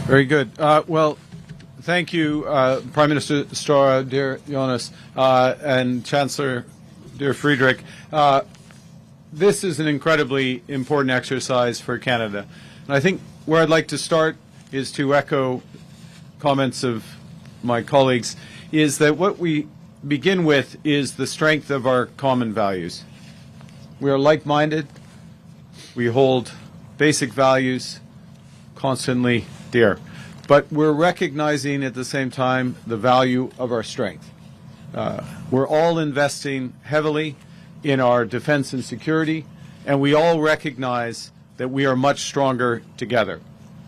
Very good. Well, thank you, Prime Minister Støre, dear Jonas, and Chancellor, dear Friedrich. This is an incredibly important exercise for Canada. And I think where I'd like to start is to echo comments of my colleagues, is that what we begin with is the strength of our common values. We are like-minded. We hold basic values constantly dear. But we're recognizing at the same time the value of our strength. We're all investing heavily in our defense and security, and we all recognize that we are much stronger together.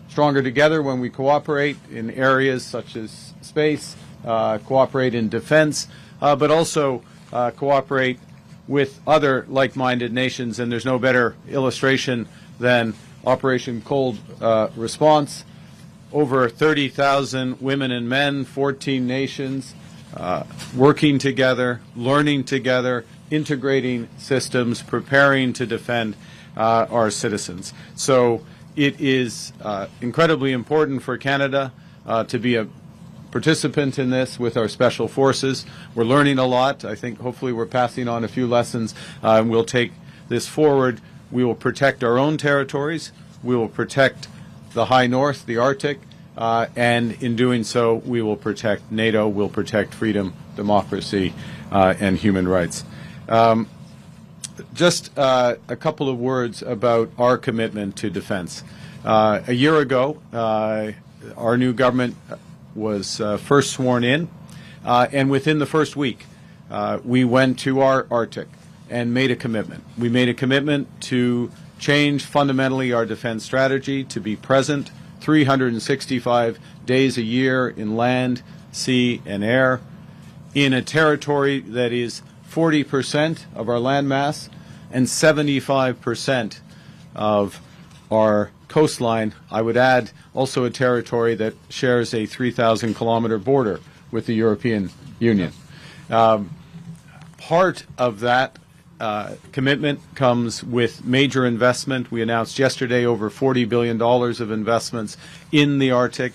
Stronger together when we cooperate in areas such as space, cooperate in defense, but also cooperate with other like-minded nations. And there's no better illustration than Operation Cold Response. Over 30,000 women and men, 14 nations, working together, learning together, integrating systems, preparing to defend our citizens. So it is incredibly important for Canada to be a participant in this with our special forces. We're learning a lot. I think hopefully we're passing on a few lessons, and we'll take this forward. We will protect our own territories. We will protect the high north, the Arctic, and in doing so, we will protect NATO, we'll protect freedom, democracy, and human rights. Just a couple of words about our commitment to defense. A year ago, our new government was first sworn in, and within the first week, we went to our Arctic and made a commitment. We made a commitment to change fundamentally our defense strategy, to be present 365 days a year in land, sea, and air, in a territory that is 40% of our land mass and 75% of our coastline. I would add also a territory that shares a 3,000-kilometer border with the European Union. Part of that commitment comes with major investment. We announced yesterday over $40 billion of investments in the Arctic,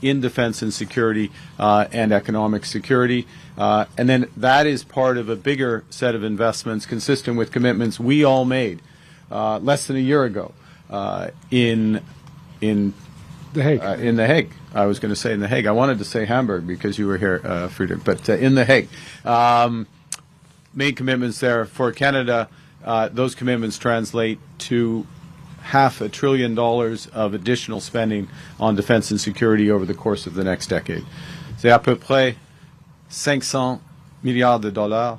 in defense and security, and economic security. And then that is part of a bigger set of investments consistent with commitments we all made less than a year ago in The Hague. In The Hague. I was going to say in The Hague. I wanted to say Hamburg because you were here, Friedrich, but in The Hague. Made commitments there for Canada. Those commitments translate to $500 billion of additional spending on defense and security over the course of the next decade. C'est à peu près 500 milliards de dollars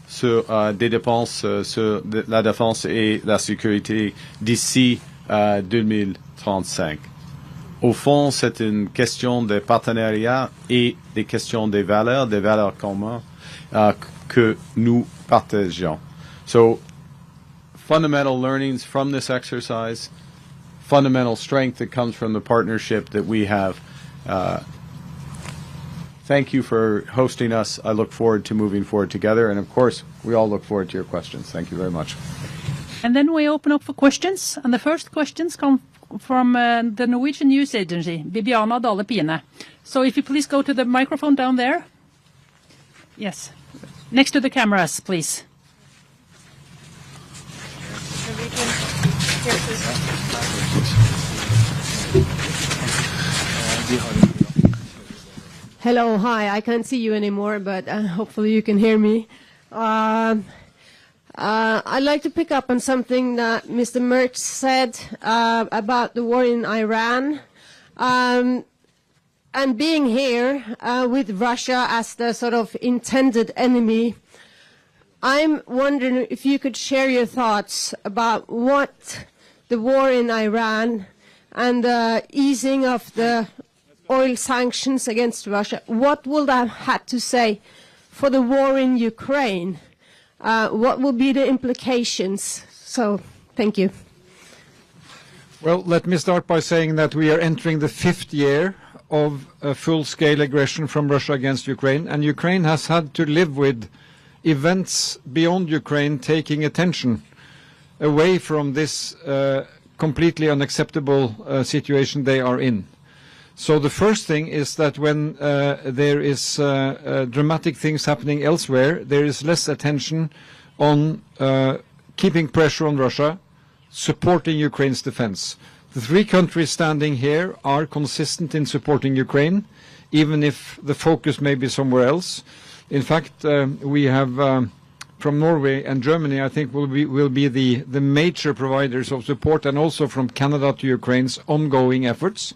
sur des dépenses sur la défense et la sécurité d'ici 2035. Au fond, c'est une question de partenariat et des questions des valeurs communes que nous partageons. So, fundamental learnings from this exercise, fundamental strength that comes from the partnership that we have. Thank you for hosting us. I look forward to moving forward together, and of course, we all look forward to your questions. Thank you very much. And then we open up for questions, and the first questions come from the Norwegian news agency, Bibiana Dale Pine. So if you please go to the microphone down there. Yes. Next to the cameras, please. Hello, hi. I can't see you anymore, but hopefully you can hear me. I'd like to pick up on something that Mr. Merz said about the war in Iran. And being here with Russia as the sort of intended enemy, I'm wondering if you could share your thoughts about what the war in Iran and the easing of the oil sanctions against Russia, what will that have to say for the war in Ukraine? What will be the implications? So, thank you. Well, let me start by saying that we are entering the 5th year of a full-scale aggression from Russia against Ukraine, and Ukraine has had to live with events beyond Ukraine taking attention away from this completely unacceptable situation they are in. So the first thing is that when there is dramatic things happening elsewhere, there is less attention on keeping pressure on Russia, supporting Ukraine's defense. The three countries standing here are consistent in supporting Ukraine, even if the focus may be somewhere else. In fact, we have from Norway and Germany, I think, will be the major providers of support, and also from Canada to Ukraine's ongoing efforts.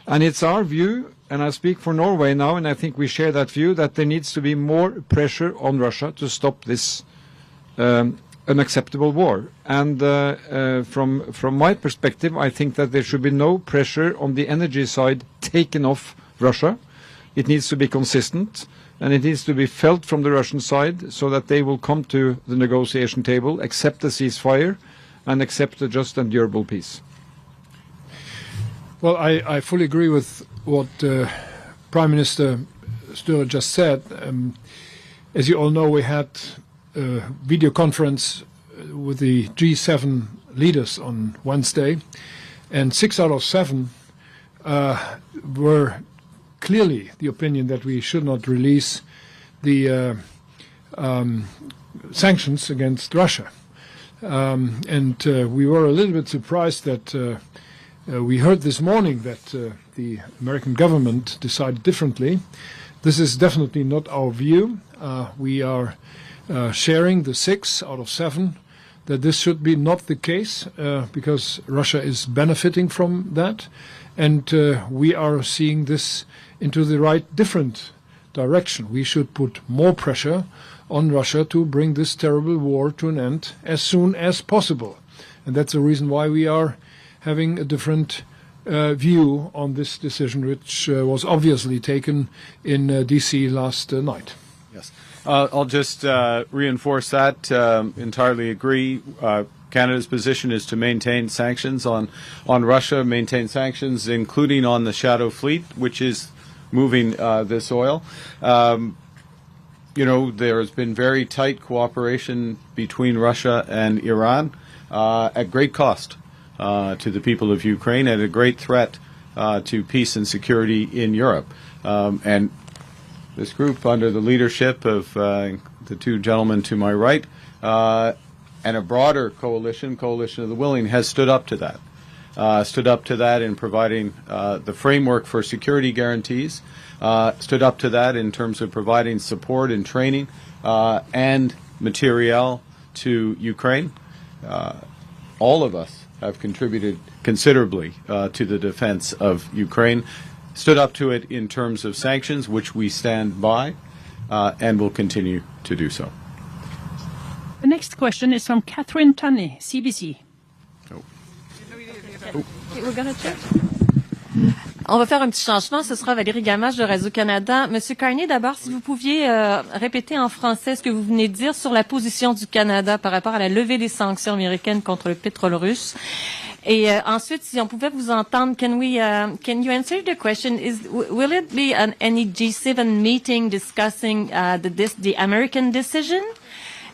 And it's our view, and I speak for Norway now, and I think we share that view, that there needs to be more pressure on Russia to stop this unacceptable war. And from my perspective, I think that there should be no pressure on the energy side taken off Russia. It needs to be consistent, and it needs to be felt from the Russian side so that they will come to the negotiation table, accept the ceasefire, and accept a just and durable peace. Well, I fully agree with what Prime Minister Støre just said. As you all know, we had a video conference with the G7 leaders on Wednesday, and 6 out of 7 were clearly the opinion that we should not release the sanctions against Russia. And we were a little bit surprised that we heard this morning that the American government decided differently. This is definitely not our view. We are sharing the 6 out of 7 that this should be not the case because Russia is benefiting from that, and we are seeing this into the right different direction. We should put more pressure on Russia to bring this terrible war to an end as soon as possible, and that's the reason why we are having a different view on this decision, which was obviously taken in D.C. last night. Yes. I'll just reinforce that. Entirely agree. Canada's position is to maintain sanctions on Russia, maintain sanctions, including on the Shadow Fleet, which is moving this oil. There has been very tight cooperation between Russia and Iran at great cost to the people of Ukraine, and a great threat to peace and security in Europe. And this group, under the leadership of the two gentlemen to my right, and a broader coalition of the willing, has stood up to that. In providing the framework for security guarantees, stood up to that in terms of providing support and training and materiel to Ukraine. All of us have contributed considerably to the defense of Ukraine, stood up to it in terms of sanctions, which we stand by, and will continue to do so. The next question is from Catherine Tunney, CBC. Okay, we're gonna check. On va faire un petit changement. Ce sera Valérie Gamache de Radio-Canada. Monsieur Carney, d'abord, si vous pouviez répéter en français ce que vous venez de dire sur la position du Canada par rapport à la levée des sanctions américaines contre le pétrole russe. Et ensuite, si on pouvait vous entendre, can you answer the question? Will it be any G7 meeting discussing the American decision?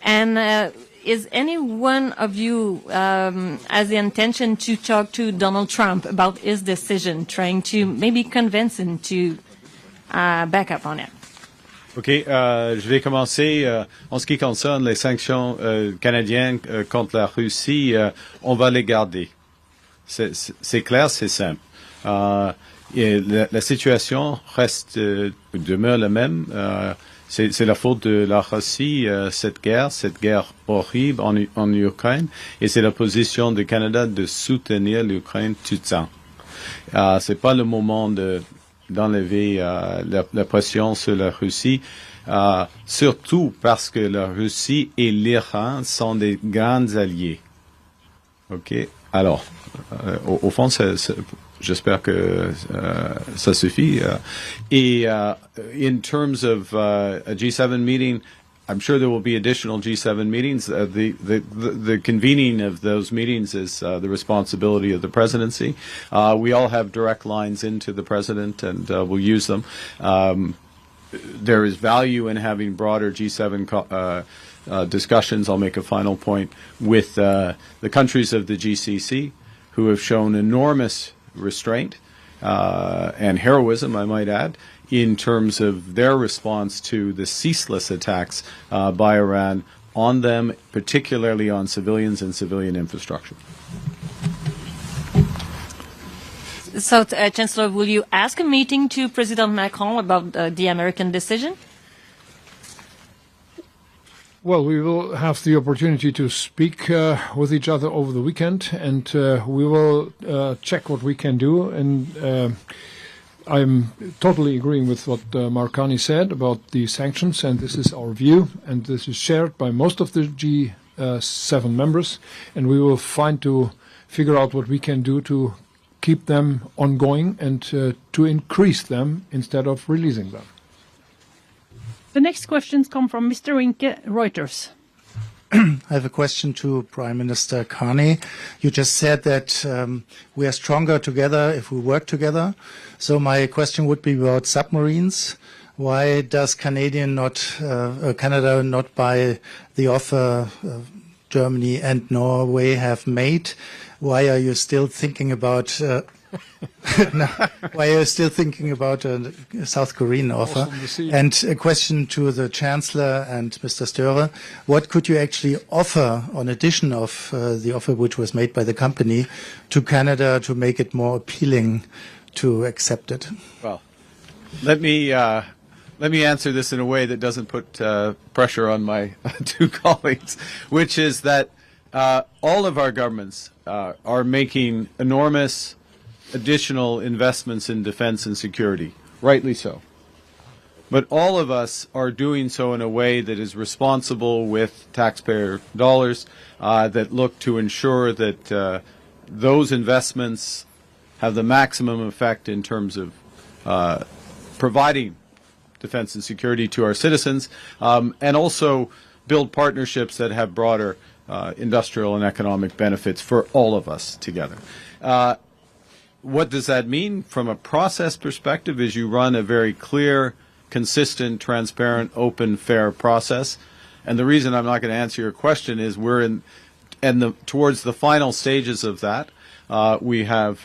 And is any one of you has the intention to talk to Donald Trump about his decision, trying to maybe convince him to back up on it? OK, je vais commencer. En ce qui concerne les sanctions canadiennes contre la Russie, on va les garder. C'est clair, c'est simple. Et la situation demeure la même. C'est la faute de la Russie, cette guerre horrible en Ukraine, et c'est la position du Canada de soutenir l'Ukraine tout le temps. C'est pas le moment d'enlever la pression sur la Russie, surtout parce que la Russie et l'Iran sont des grands alliés. OK? Alors, au fond, j'espère que ça suffit. In terms of a G7 meeting, I'm sure there will be additional G7 meetings. The convening of those meetings is the responsibility of the presidency. We all have direct lines into the president, and we'll use them. There is value in having broader G7 discussions. I'll make a final point with the countries of the GCC, who have shown enormous restraint and heroism, I might add, in terms of their response to the ceaseless attacks by Iran on them, particularly on civilians and civilian infrastructure. So, Chancellor, will you ask a meeting to President Macron about the American decision? Well, we will have the opportunity to speak with each other over the weekend, and we will check what we can do. And I'm totally agreeing with what Mark Carney said about the sanctions, and this is our view, and this is shared by most of the G7 members, and we will figure out what we can do to keep them ongoing and to increase them instead of releasing them. The next questions come from Mr. Winke, Reuters. I have a question to Prime Minister Carney. You just said that we are stronger together if we work together. So my question would be about submarines. Why does Canada not buy the offer Germany and Norway have made? Why are you still thinking about why are you still thinking about a South Korean offer? And a question to the Chancellor and Mr. Støre. What could you actually offer on addition of the offer which was made by the company to Canada to make it more appealing to accept it? Well, let me answer this in a way that doesn't put pressure on my two colleagues, which is that all of our governments are making enormous additional investments in defense and security, rightly so. But all of us are doing so in a way that is responsible with taxpayer dollars, that look to ensure that those investments have the maximum effect in terms of providing defense and security to our citizens, and also build partnerships that have broader industrial and economic benefits for all of us together. What does that mean from a process perspective? Is you run a very clear, consistent, transparent, open, fair process. And the reason I'm not going to answer your question is we're towards the final stages of that. We're at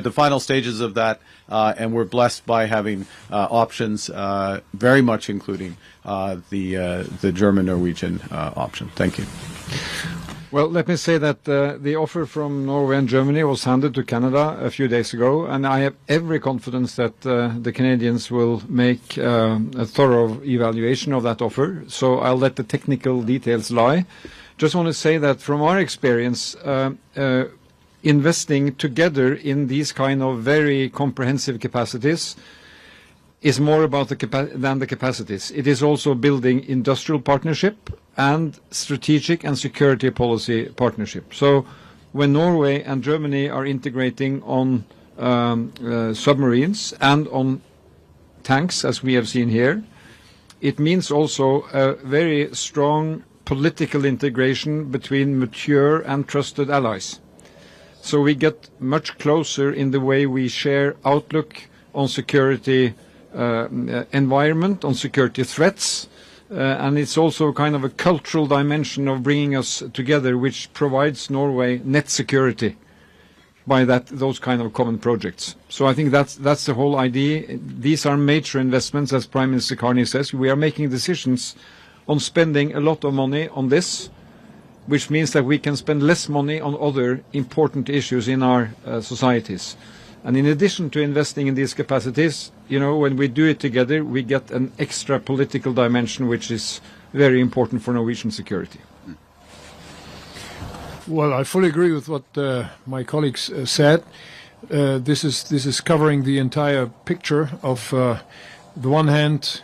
the final stages of that, and we're blessed by having options, very much including the German-Norwegian option. Thank you. Well, let me say that the offer from Norway and Germany was handed to Canada a few days ago, and I have every confidence that the Canadians will make a thorough evaluation of that offer. So I'll let the technical details lie. Just want to say that from our experience, investing together in these kind of very comprehensive capacities is more about than the capacities. It is also building industrial partnership and strategic and security policy partnership. So when Norway and Germany are integrating on submarines and on tanks, as we have seen here, it means also a very strong political integration between mature and trusted allies. So we get much closer in the way we share outlook on security environment, on security threats, and it's also kind of a cultural dimension of bringing us together, which provides Norway net security by those kind of common projects. So I think that's the whole idea. These are major investments, as Prime Minister Carney says. We are making decisions on spending a lot of money on this, which means that we can spend less money on other important issues in our societies. And in addition to investing in these capacities, when we do it together, we get an extra political dimension, which is very important for Norwegian security. Well, I fully agree with what my colleagues said. This is covering the entire picture of, the one hand,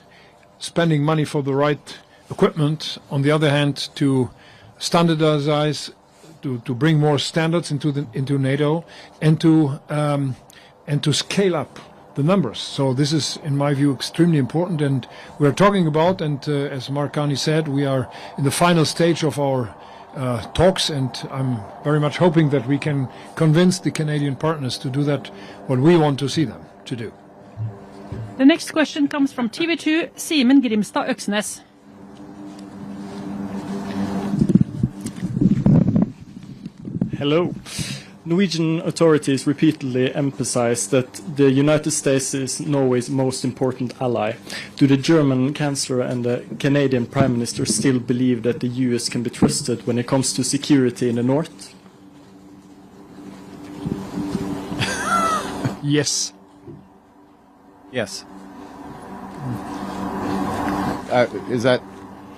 spending money for the right equipment, on the other hand, to standardize, to bring more standards into NATO, and to scale up the numbers. So this is, in my view, extremely important. And we're talking about, and as Mark Carney said, we are in the final stage of our talks, and I'm very much hoping that we can convince the Canadian partners to do that, what we want to see them to do. The next question comes from TV2, Simen Grimstad Øksnes. Hello. Norwegian authorities repeatedly emphasize that the United States is Norway's most important ally. Do the German Chancellor and the Canadian Prime Minister still believe that the US can be trusted when it comes to security in the North? Yes. Yes. Is that?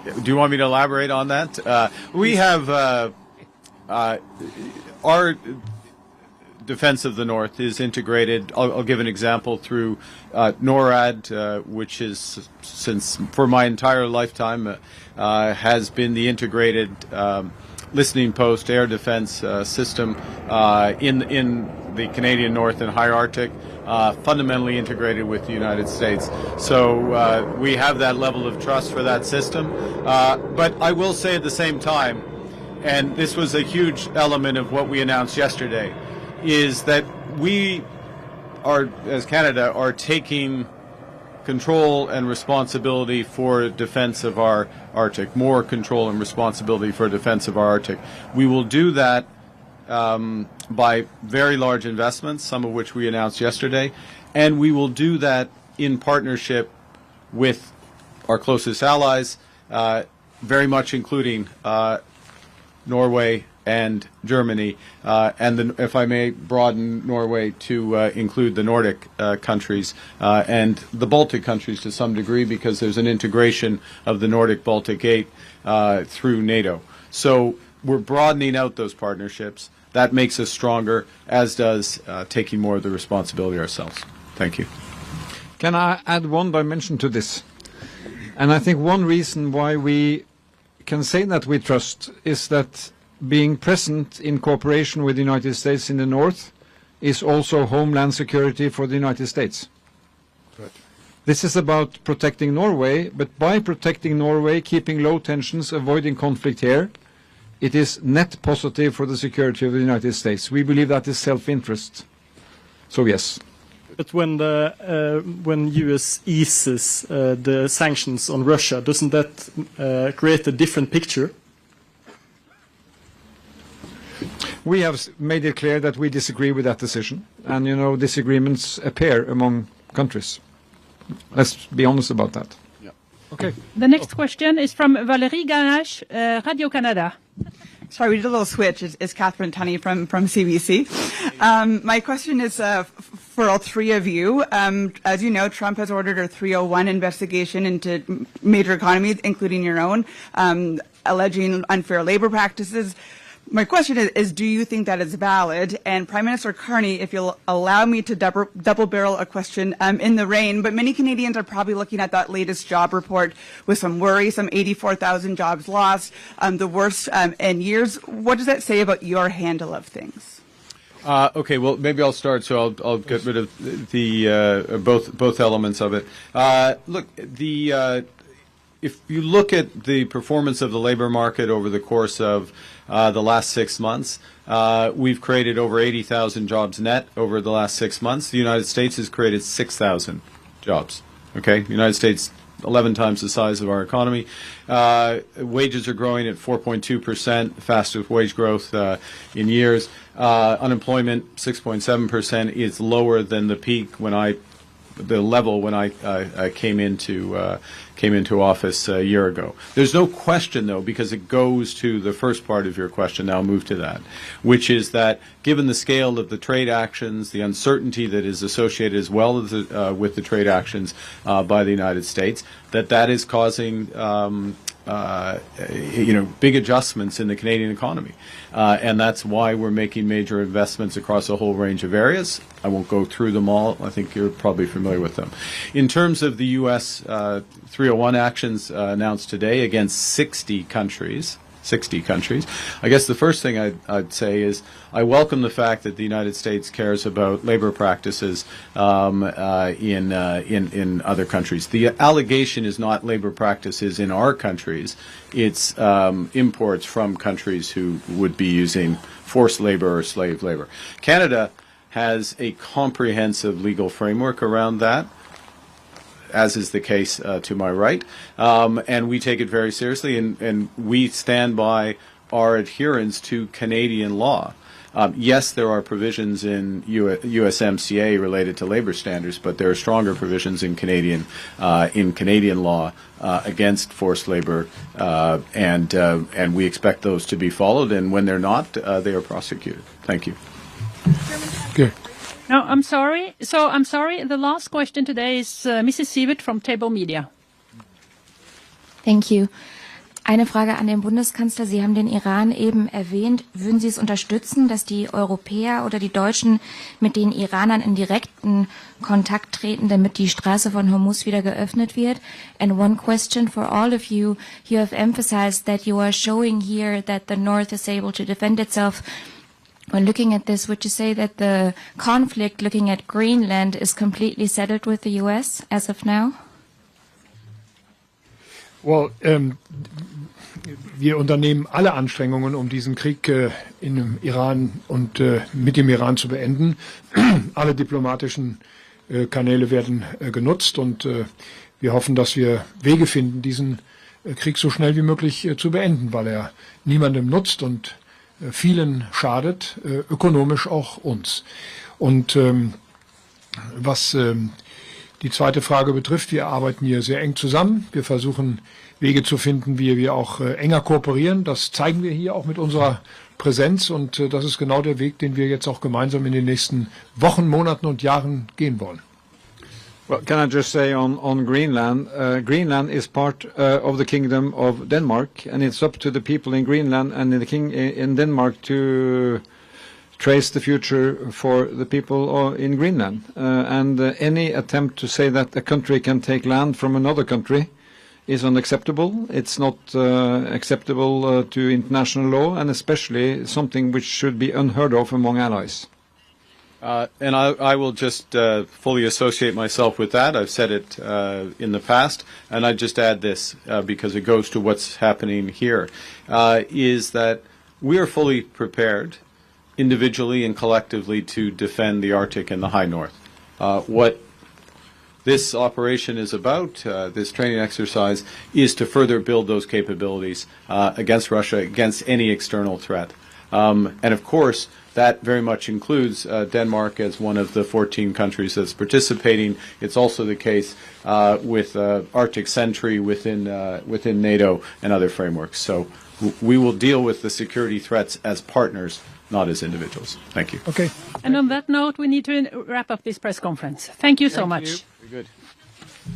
Do you want me to elaborate on that? We have our defense of the North is integrated. I'll give an example through NORAD, which is since for my entire lifetime has been the integrated listening post air defense system in the Canadian North and High Arctic. Fundamentally integrated with the United States. So we have that level of trust for that system. But I will say at the same time, and this was a huge element of what we announced yesterday, is that we are, as Canada, are taking control and responsibility for defense of our Arctic, more control and responsibility for defense of our Arctic. We will do that by very large investments, some of which we announced yesterday, and we will do that in partnership with our closest allies, very much including Norway and Germany, and if I may broaden Norway to include the Nordic countries and the Baltic countries to some degree, because there's an integration of the Nordic-Baltic 8 through NATO. So we're broadening out those partnerships. That makes us stronger, as does taking more of the responsibility ourselves. Thank you. Can I add one dimension to this? And I think one reason why we can say that we trust is that being present in cooperation with the United States in the North is also homeland security for the United States. Right. This is about protecting Norway, but by protecting Norway, keeping low tensions, avoiding conflict here, it is net positive for the security of the United States. We believe that is self-interest. So yes. But when US eases the sanctions on Russia, doesn't that create a different picture? We have made it clear that we disagree with that decision, and disagreements appear among countries. Let's be honest about that. Yeah. Okay. The next question is from Valérie Ganache, Radio-Canada. Sorry, we did a little switch. It's Catherine Tunney from CBC. My question is for all three of you. As you know, Trump has ordered a 301 investigation into major economies, including your own, alleging unfair labor practices. My question is, do you think that is valid? And Prime Minister Carney, if you'll allow me to double barrel a question in the rain, but many Canadians are probably looking at that latest job report with some worry, some 84,000 jobs lost, the worst in years. What does that say about your handle of things? Okay, well, maybe I'll start, so I'll get rid of the both elements of it. Look, if you look at the performance of the labor market over the course of the last 6 months, we've created over 80,000 jobs net over the last 6 months. The United States has created 6,000 jobs. Okay, the United States, 11 times the size of our economy. Wages are growing at 4.2%, fastest wage growth in years. Unemployment, 6.7%, is lower than the peak the level when I came into office a year ago. There's no question, though, because it goes to the first part of your question. Now I'll move to that, which is that given the scale of the trade actions, the uncertainty that is associated as well as with the trade actions by the United States, that is causing big adjustments in the Canadian economy. And that's why we're making major investments across a whole range of areas. I won't go through them all. I think you're probably familiar with them. In terms of the U.S. 301 actions announced today against 60 countries, I guess the first thing I'd say is I welcome the fact that the United States cares about labor practices in other countries. The allegation is not labor practices in our countries. It's imports from countries who would be using forced labor or slave labor. Canada has a comprehensive legal framework around that, as is the case to my right, and we take it very seriously, and we stand by our adherence to Canadian law. Yes, there are provisions in USMCA related to labor standards, but there are stronger provisions in Canadian law against forced labor, and we expect those to be followed. And when they're not, they are prosecuted. Thank you. Okay. No, I'm sorry. I'm sorry. The last question today is Mrs. Sievert from Table Media. Thank you. Eine Frage an den Bundeskanzler. Sie haben den Iran eben erwähnt. Würden Sie es unterstützen, dass die Europäer oder die Deutschen mit den Iranern in direkten Kontakt treten, damit die Straße von Hormuz wieder geöffnet wird? And one question for all of you. You have emphasized that you are showing here that the North is able to defend itself. When looking at this, would you say that the conflict looking at Greenland is completely settled with the U.S. as of now? Well, wir unternehmen alle Anstrengungen, um diesen Krieg in dem Iran und mit dem Iran zu beenden. Alle diplomatischen Kanäle werden genutzt und wir hoffen, dass wir Wege finden, diesen Krieg so schnell wie möglich zu beenden, weil er niemandem nutzt und vielen schadet, ökonomisch auch uns. Und was die zweite Frage betrifft, wir arbeiten hier sehr eng zusammen. Wir versuchen Wege zu finden, wie wir auch enger kooperieren. Das zeigen wir hier auch mit unserer Präsenz und das ist genau der Weg, den wir jetzt auch gemeinsam in den nächsten Wochen, Monaten und Jahren gehen wollen. Well, can I just say on Greenland, Greenland is part of the Kingdom of Denmark, and it's up to the people in Greenland and in Denmark to trace the future for the people in Greenland. And any attempt to say that a country can take land from another country is unacceptable. It's not acceptable to international law, and especially something which should be unheard of among allies. And I will just fully associate myself with that. I've said it in the past, and I just add this because it goes to what's happening here, is that we are fully prepared individually and collectively to defend the Arctic and the High North. What this operation is about, this training exercise, is to further build those capabilities against Russia, against any external threat. And of course, that very much includes Denmark as one of the 14 countries that's participating. It's also the case with Arctic Sentry within NATO and other frameworks. So we will deal with the security threats as partners, not as individuals. Thank you. Okay. And on that note, we need to wrap up this press conference. Thank you so much. Very good.